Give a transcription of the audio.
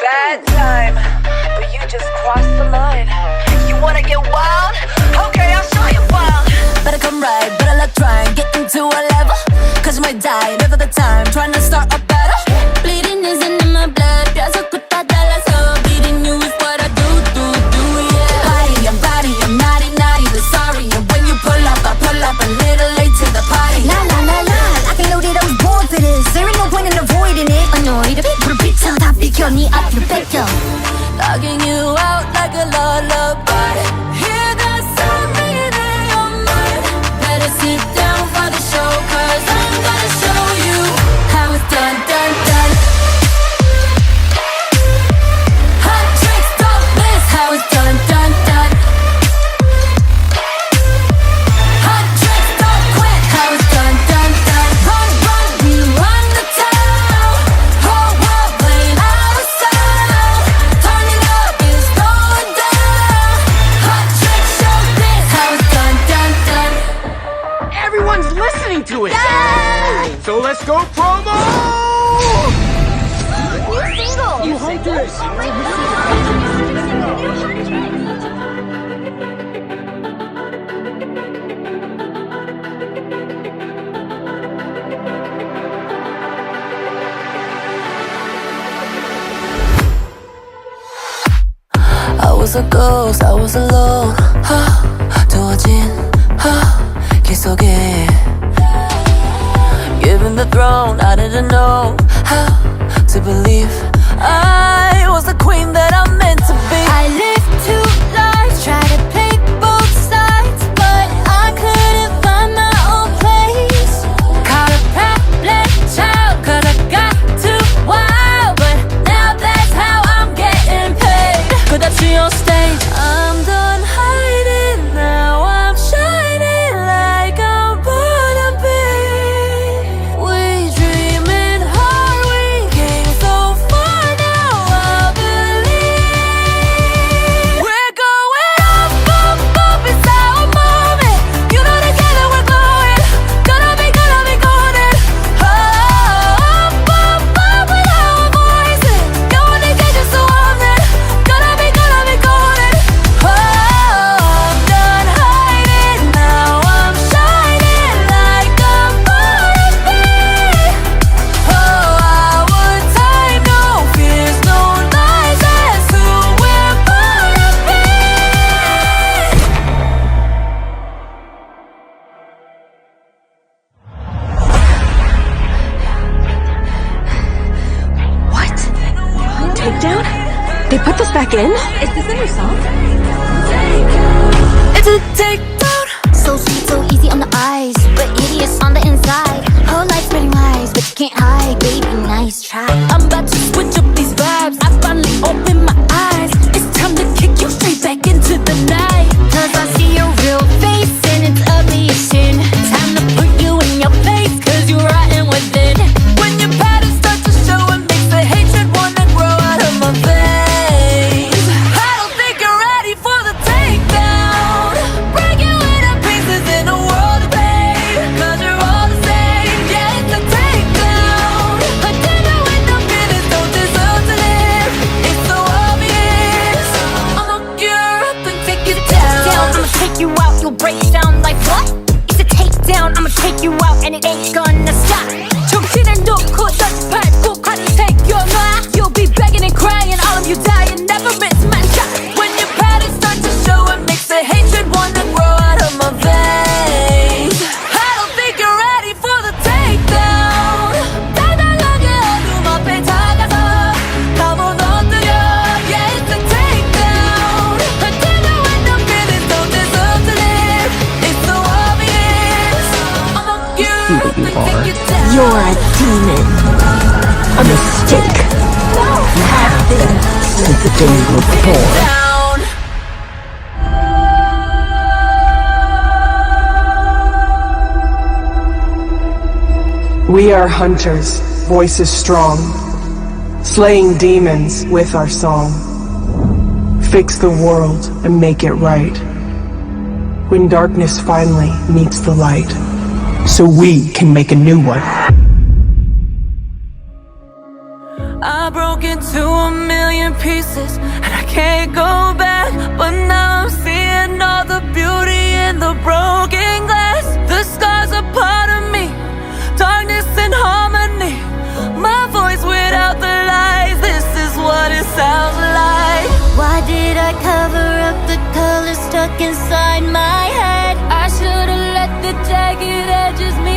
bad time, but you just crossed the line. You wanna get wild? Okay, I'll show you wild. Better come right, better luck trying, get into a level. Cause you might die, never the time, trying to start a battle. Bleeding isn't in my blood, pienso que está de la so. Bleeding you is what I do, yeah. Body, I'm naughty, but sorry. And when you pull up, I pull up a little late to the party. La, I can load it, I was born for this. There ain't no point in avoiding it. Annoyed, 불빛을 다 비켜, 네 앞을 뺏겨. Logging you out like a lullaby. Hear that sound ringing in your mind. Better sit down for the show, cause I'm gonna show you how it's done. Hot tricks, don't miss how it's done. Hot tricks, don't quit how it's done. Run, we run the town. Whole world playing our sound. Turning up is going down. Hot tricks, show this how it's done. Everyone's listening to it! Yay! So let's go promo! New single! I was a ghost, I was alone. 두어진 길 속에 Given the throne, I didn't know how to believe I was the queen that I'm meant to be. I lived two lives, tried to play both sides, but I couldn't find my own place. Caught a problem child, cause I got too wild, but now that's how I'm getting paid. 끝없이 on stage, I'm done hiding, now I'm shining like I'm born to be. We dreaming hard, we came so far, now I believe. We're going up, it's our moment. You know together we're going, gonna be golden. Up, with our voices. You wanna get just so warm then, gonna be golden. I'm done hiding, now I'm shining like I'm born to be. Our time, no fears, no lies, that's who we're born to be. What? Takedown? They put this back in? Is this a new song? It's a takedown. So sweet, so easy on the eyes, but hideous on the inside. Whole life spreading lies, but you can't hide, baby, nice try. I'm about to switch up these vibes, I finally open my eyes. It's time to kick you straight back into the night. Cause I see your real face and it's ugly as sin. Time to put you in your place, cause you're rotten within. When your patterns start to show, it makes the hatred wanna grow out of my veins. I don't think you're ready for the takedown. Break you into pieces in a world of pain, cause you're all the same, yeah, it's a takedown. A dinner with no feelings don't deserve to live. It's so obvious. I'll look you up and take you down. I'ma take you out, you'll break down like what? It's a takedown, I'ma take you out and it ain't gonna stop. 정신을 놓고 다시 밟고 가는 take your mind. You'll be begging and crying, all of you dying, never miss my shot. When your patterns start to show, it makes the hatred wanna grow out of my veins. I don't think you're ready for the takedown. 달달하게 어둠 앞에 다가서 가본 엎드려, yeah, it's a takedown. A dinner with no feelings don't deserve to live. It's so obvious. I'll look you up and take you down. You're a demon. A mistake. You have been since the day you were born. Down. We are hunters, voices strong, slaying demons with our song. Fix the world and make it right. When darkness finally meets the light, so we can make a new one. I broke into a million in pieces, and I can't go back. But now I'm seeing all the beauty in the broken glass. The scars are part of me, darkness and harmony. My voice without the lies, this is what it sounds like. Why did I cover up the color stuck inside my head? I should've let the jagged edges meet